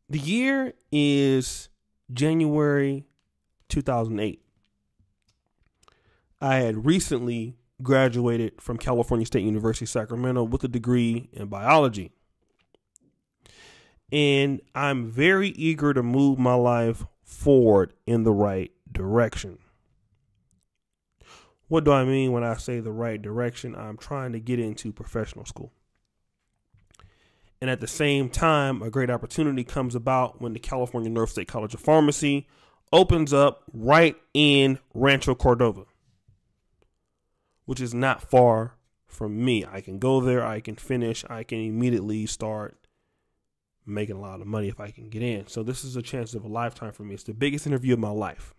The year is January 2008. I had recently graduated from California State University, Sacramento with a degree in biology. And I'm very eager to move my life forward in the right direction. What do I mean when I say the right direction? I'm trying to get into professional school. And at the same time, a great opportunity comes about when the California North State College of Pharmacy opens up right in Rancho Cordova, which is not far from me. I can go there, I can finish, I can immediately start making a lot of money if I can get in. So this is a chance of a lifetime for me. It's the biggest interview of my life.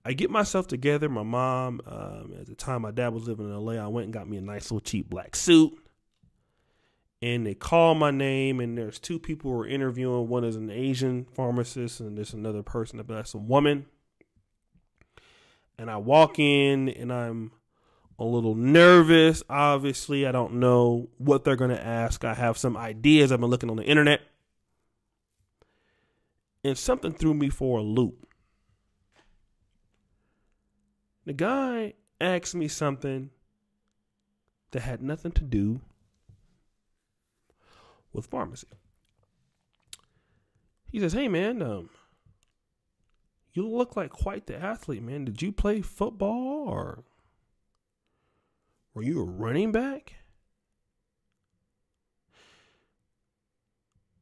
I get myself together. My mom, at the time my dad was living in LA, I went and got me a nice little cheap black suit. And they call my name, and there's two people who are interviewing. One is an Asian pharmacist, and there's another person that's a woman. And I walk in, and I'm a little nervous. Obviously, I don't know what they're going to ask. I have some ideas. I've been looking on the internet. And something threw me for a loop. The guy asked me something that had nothing to do with pharmacy. He says, "Hey man, you look like quite the athlete, man. Did you play football or were you a running back?"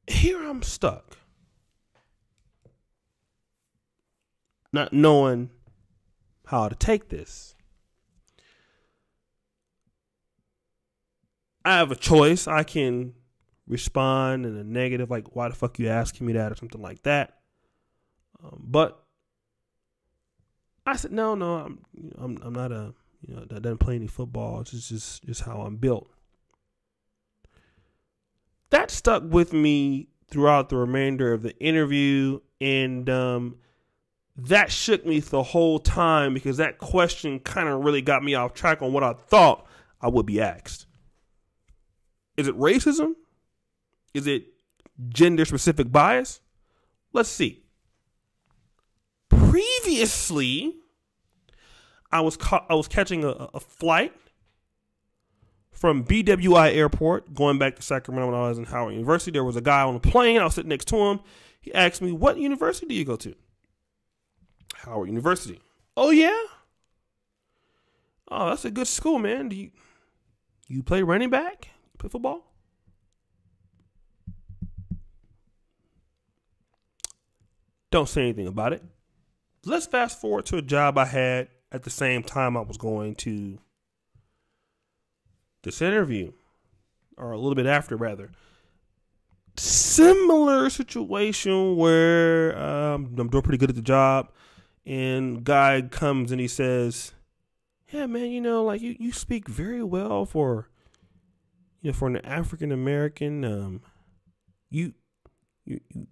Here I'm stuck, not knowing how to take this. I have a choice. I can respond in a negative, like, "Why the fuck you asking me that?" or something like that. But I said, no, I'm not a, that doesn't play any football. It's just how I'm built. That stuck with me throughout the remainder of the interview, and that shook me the whole time because that question kind of really got me off track on what I thought I would be asked. Is it racism? Is it gender-specific bias? Let's see. Previously, I was catching a flight from BWI Airport going back to Sacramento when I was in Howard University. There was a guy on the plane. I was sitting next to him. He asked me, "What university do you go to?" "Howard University." "Oh, yeah? Oh, that's a good school, man. Do you play running back? Play football?" Don't say anything about it. Let's fast forward to a job I had at the same time I was going to this interview, or a little bit after, rather. Similar situation where I'm doing pretty good at the job, and guy comes and he says, "Yeah, man, like you speak very well for an African American. You're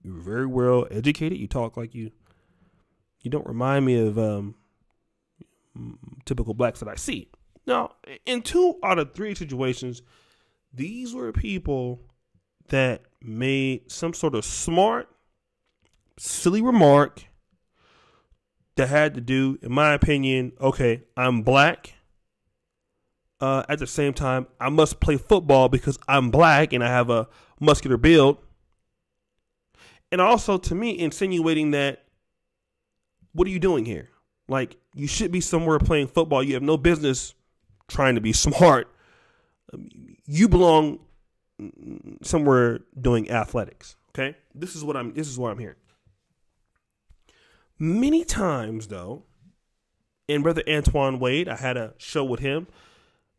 very well educated. You talk like you don't remind me of typical blacks that I see." Now, in 2 out of 3 situations, these were people that made some sort of smart, silly remark that had to do, in my opinion, okay, I'm black. At the same time, I must play football because I'm black and I have a muscular build. And also, to me, insinuating that, what are you doing here? Like, you should be somewhere playing football. You have no business trying to be smart. You belong somewhere doing athletics. Okay? This is what I'm hearing. Many times, though, and Brother Antoine Wade, I had a show with him,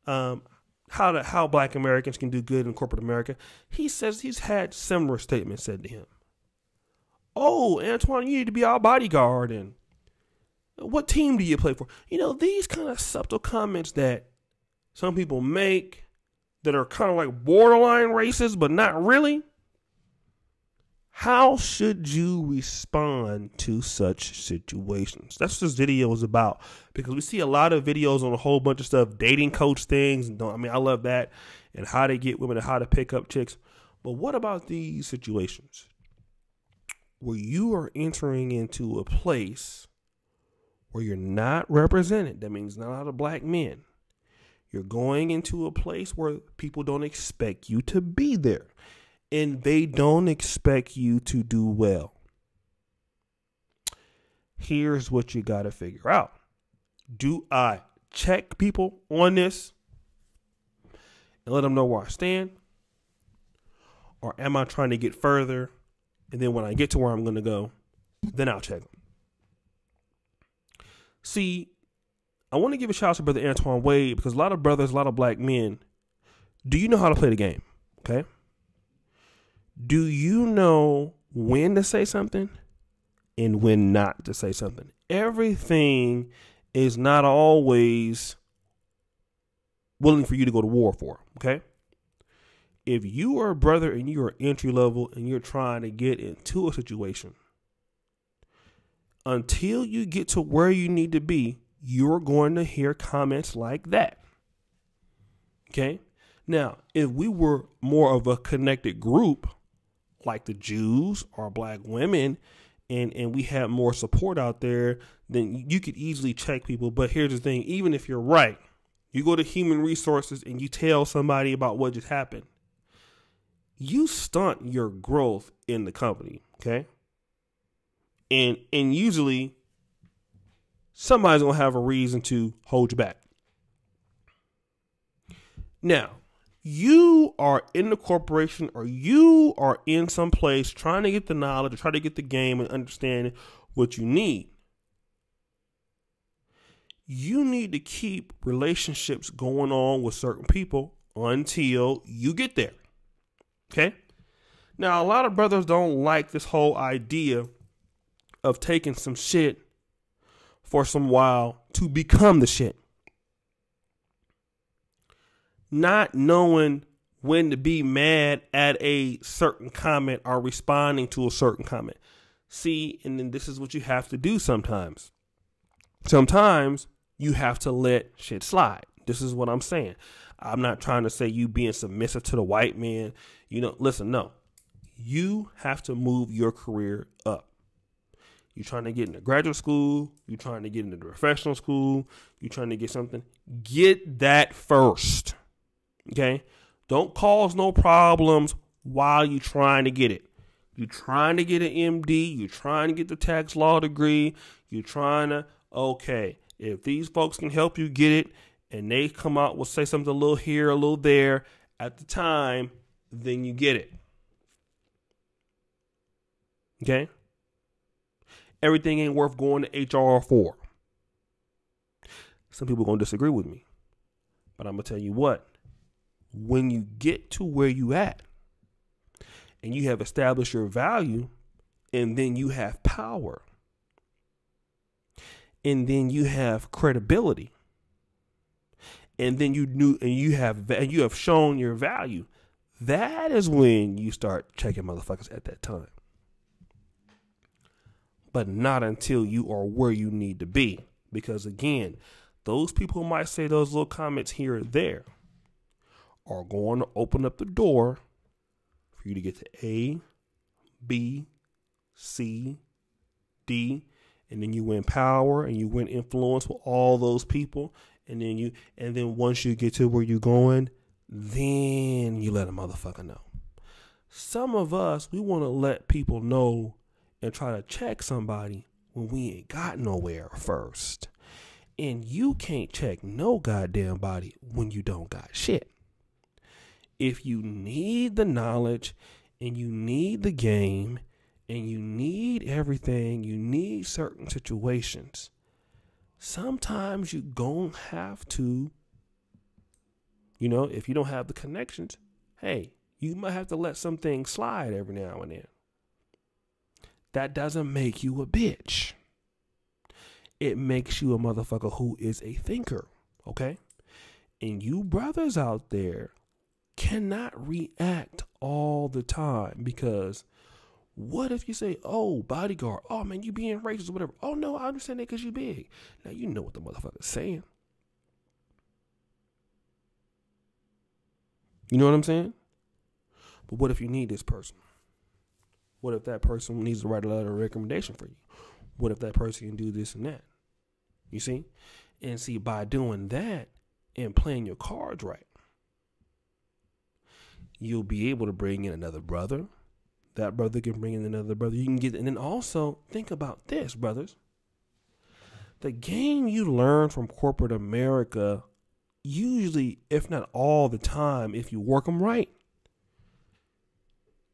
how black Americans can do good in corporate America. He says he's had similar statements said to him. "Oh, Antoine, you need to be our bodyguard, and what team do you play for?" These kind of subtle comments that some people make that are kind of like borderline racist, but not really. How should you respond to such situations? That's what this video is about, because we see a lot of videos on a whole bunch of stuff, dating coach things. And I love that, and how to get women and how to pick up chicks. But what about these situations where you are entering into a place where you're not represented? That means not a lot of black men. You're going into a place where people don't expect you to be there, and they don't expect you to do well. Here's what you got to figure out. Do I check people on this and let them know where I stand? Or am I trying to get further, and then when I get to where I'm going to go, then I'll check them? See, I want to give a shout out to Brother Antoine Wade, because a lot of brothers, a lot of black men, do you know how to play the game? Okay. Do you know when to say something and when not to say something? Everything is not always willing for you to go to war for. Okay. If you are a brother and you are entry level and you're trying to get into a situation, until you get to where you need to be, you're going to hear comments like that. Okay. Now, if we were more of a connected group, like the Jews or black women, and we have more support out there, then you could easily check people. But here's the thing. Even if you're right, you go to human resources and you tell somebody about what just happened, you stunt your growth in the company. Okay. And usually somebody's going to have a reason to hold you back. Now, you are in the corporation, or you are in some place trying to get the knowledge, or try to get the game and understand what you need. You need to keep relationships going on with certain people until you get there. Okay? Now, a lot of brothers don't like this whole idea of taking some shit for some while to become the shit. Not knowing when to be mad at a certain comment or responding to a certain comment. See, and then this is what you have to do sometimes. Sometimes you have to let shit slide. This is what I'm saying. I'm not trying to say you being submissive to the white man. You know, listen, no. You have to move your career up. You're trying to get into graduate school. You're trying to get into professional school. You're trying to get something. Get that first. Okay? Don't cause no problems while you're trying to get it. You're trying to get an MD. You're trying to get the tax law degree. You're trying to, okay, if these folks can help you get it and they come out with say something a little here, a little there at the time, then you get it. Okay? Everything ain't worth going to HR for. Some people are going to disagree with me. But I'm going to tell you what. When you get to where you at and you have established your value, and then you have power, and then you have credibility, and then you have shown your value, that is when you start checking motherfuckers at that time. But not until you are where you need to be. Because again, those people who might say those little comments here or there are going to open up the door for you to get to A, B, C, D, and then you win power and you win influence with all those people. And then once you get to where you're going, then you let a motherfucker know. Some of us, we want to let people know and try to check somebody when we ain't got nowhere first. And you can't check no goddamn body when you don't got shit. If you need the knowledge and you need the game and you need everything, you need certain situations, sometimes you gon' have to, if you don't have the connections, hey, you might have to let some things slide every now and then. That doesn't make you a bitch. It makes you a motherfucker who is a thinker, okay? And you brothers out there cannot react all the time, because what if you say, oh, bodyguard, oh, man, you being racist or whatever. Oh, no, I understand that because you big. Now, you know what the motherfucker's saying. You know what I'm saying? But what if you need this person? What if that person needs to write a letter of recommendation for you? What if that person can do this and that? You see? And see, by doing that and playing your cards right, you'll be able to bring in another brother. That brother can bring in another brother. You can get, and then also think about this, brothers. The game you learn from corporate America, usually, if not all the time, if you work them right,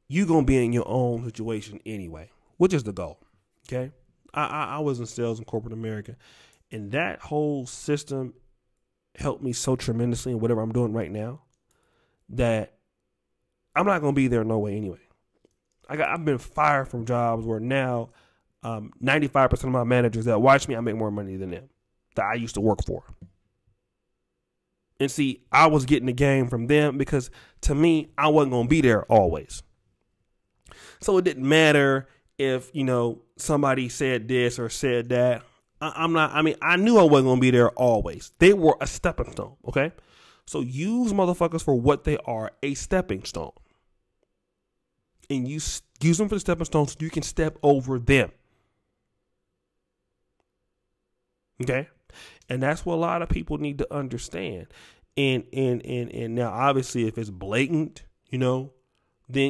you're going to be in your own situation anyway, which is the goal. Okay. I was in sales in corporate America, and that whole system helped me so tremendously in whatever I'm doing right now that I'm not going to be there no way anyway. I've been fired from jobs where now 95% of my managers that watch me, I make more money than them that I used to work for. And see, I was getting the game from them because to me, I wasn't going to be there always. So it didn't matter if, somebody said this or said that. I knew I wasn't going to be there always. They were a stepping stone. Okay. So use motherfuckers for what they are, a stepping stone. And you use them for the stepping stones so you can step over them. Okay. And that's what a lot of people need to understand. And now obviously if it's blatant, then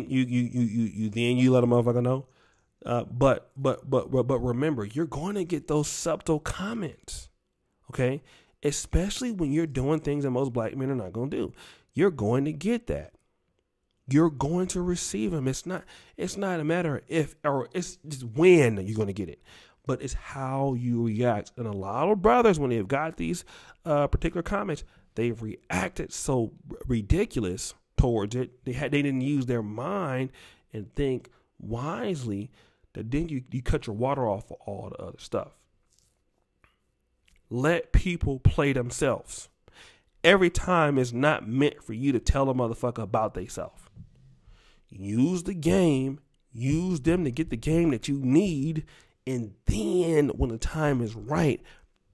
you let a motherfucker know. But remember, you're going to get those subtle comments. Okay. Especially when you're doing things that most black men are not going to do. You're going to get that. You're going to receive them. It's not a matter of if, or it's just when you're going to get it, but it's how you react. And a lot of brothers, when they've got these particular comments, they've reacted so ridiculous towards it. They didn't use their mind and think wisely, that then you cut your water off for all the other stuff. Let people play themselves. Every time is not meant for you to tell a motherfucker about themselves. Use the game, use them to get the game that you need, and then when the time is right,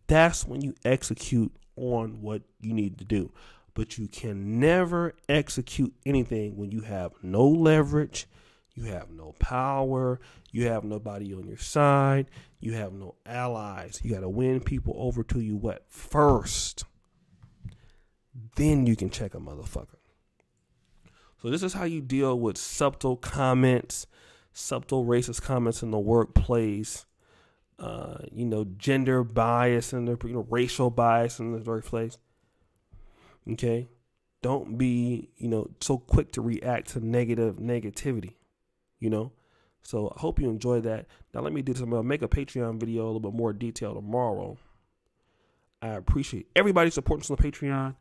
that's when you execute on what you need to do. But you can never execute anything when you have no leverage, you have no power, you have nobody on your side, you have no allies. You got to win people over to you first. Then you can check a motherfucker. So this is how you deal with subtle comments, subtle racist comments in the workplace, gender bias and racial bias in the workplace. Okay. Don't be, so quick to react to negativity, So I hope you enjoyed that. Now let me do something. I'll make a Patreon video a little bit more detailed tomorrow. I appreciate everybody supporting us on the Patreon.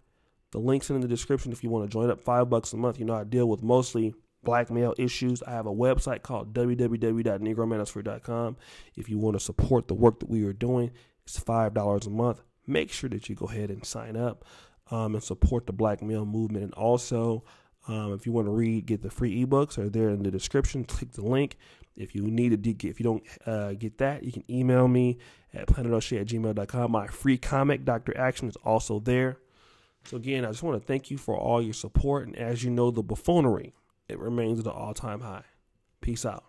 The link's in the description if you want to join up. $5 a month. I deal with mostly black male issues. I have a website called www.negromanosphere.com. If you want to support the work that we are doing, it's $5 a month. Make sure that you go ahead and sign up and support the black male movement. And also, if you want to get the free ebooks, are there in the description. Click the link. If you if you don't get that, you can email me at planetoshay@gmail.com. My free comic, Dr. Action, is also there. So again, I just want to thank you for all your support. And as you know, the buffoonery, it remains at an all-time high. Peace out.